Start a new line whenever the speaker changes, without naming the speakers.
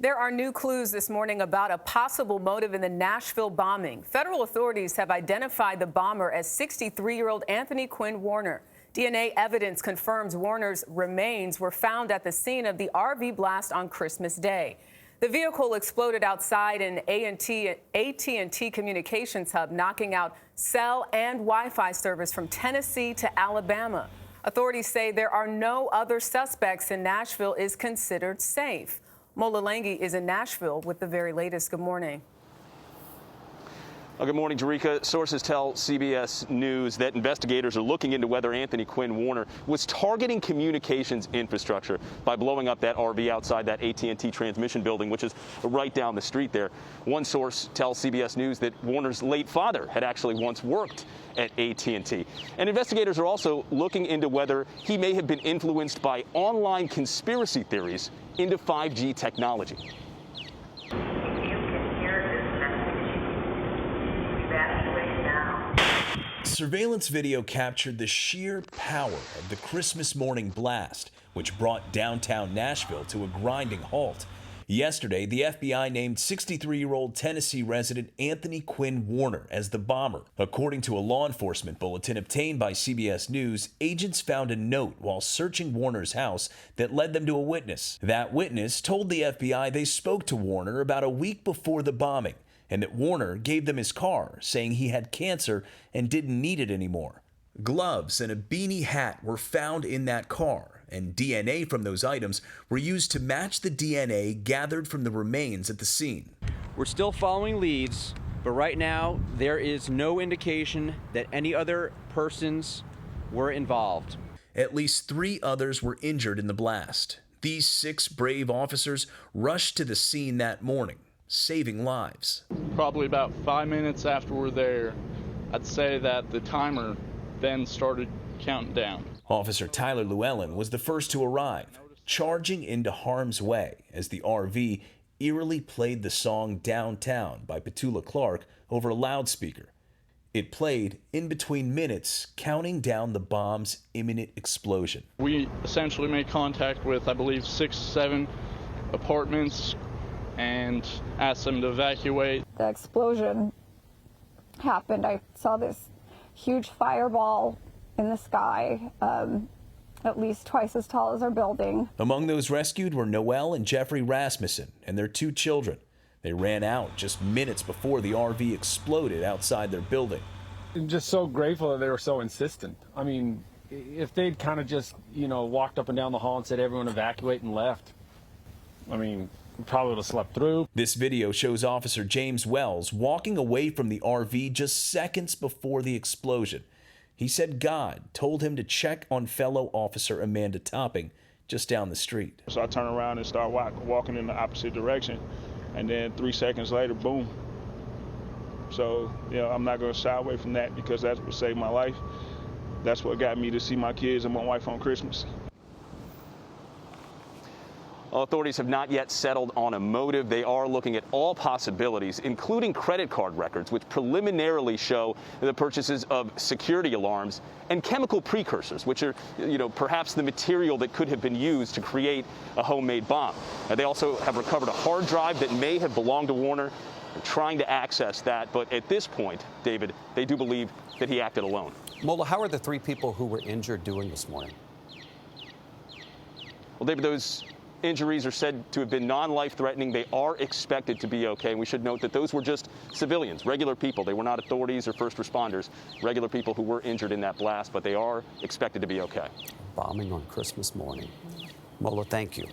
There are new clues this morning about a possible motive in the Nashville bombing. Federal authorities have identified the bomber as 63-year-old Anthony Quinn Warner. DNA evidence confirms Warner's remains were found at the scene of the RV blast on Christmas Day. The vehicle exploded outside an AT&T communications hub, knocking out cell and Wi-Fi service from Tennessee to Alabama. Authorities say there are no other suspects and Nashville is considered safe. Mola Lenghi is in Nashville with the very latest. Good morning.
Well, good morning, Jerika. Sources tell CBS News that investigators are looking into whether Anthony Quinn Warner was targeting communications infrastructure by blowing up that RV outside that AT&T transmission building, which is right down the street there. One source tells CBS News that Warner's late father had actually once worked at AT&T. And investigators are also looking into whether he may have been influenced by online conspiracy theories into 5G technology.
Surveillance video captured the sheer power of the Christmas morning blast, which brought downtown Nashville to a grinding halt. Yesterday, the FBI named 63-year-old Tennessee resident Anthony Quinn Warner as the bomber. According to a law enforcement bulletin obtained by CBS News, agents found a note while searching Warner's house that led them to a witness. That witness told the FBI they spoke to Warner about a week before the bombing, and that Warner gave them his car, saying he had cancer and didn't need it anymore. Gloves and a beanie hat were found in that car, and DNA from those items were used to match the DNA gathered from the remains at the scene.
We're still following leads, but right now there is no indication that any other persons were involved.
At least 3 others were injured in the blast. These 6 brave officers rushed to the scene that morning, saving lives.
Probably about 5 minutes after we're there, I'd say that the timer then started counting down.
Officer Tyler Llewellyn was the first to arrive, charging into harm's way as the RV eerily played the song Downtown by Petula Clark over a loudspeaker. It played in between minutes, counting down the bomb's imminent explosion.
We essentially made contact with, I believe, 6, 7 apartments and asked them to evacuate.
The explosion happened. I saw this huge fireball in the sky, at least twice as tall as our building.
Among those rescued were Noel and Jeffrey Rasmussen and their 2 children. They ran out just minutes before the RV exploded outside their building.
I'm just so grateful that they were so insistent. I mean, if they'd kind of just, walked up and down the hall and said everyone evacuate and left, I mean, we probably would have slept through.
This video shows Officer James Wells walking away from the RV just seconds before the explosion. He said God told him to check on fellow officer Amanda Topping just down the street.
So I turn around and start walking in the opposite direction, and then 3 seconds later, boom. So, I'm not going to shy away from that because that's what saved my life. That's what got me to see my kids and my wife on Christmas.
Authorities have not yet settled on a motive. They are looking at all possibilities, including credit card records, which preliminarily show the purchases of security alarms and chemical precursors, which are, perhaps the material that could have been used to create a homemade bomb. They also have recovered a hard drive that may have belonged to Warner. They're trying to access that, but at this point, David, they do believe that he acted alone.
Mola, how are the 3 people who were injured doing this morning?
Well, David, those injuries are said to have been non-life-threatening. They are expected to be okay. And we should note that those were just civilians, regular people. They were not authorities or first responders, regular people who were injured in that blast, but they are expected to be okay.
Bombing on Christmas morning. Mola, thank you.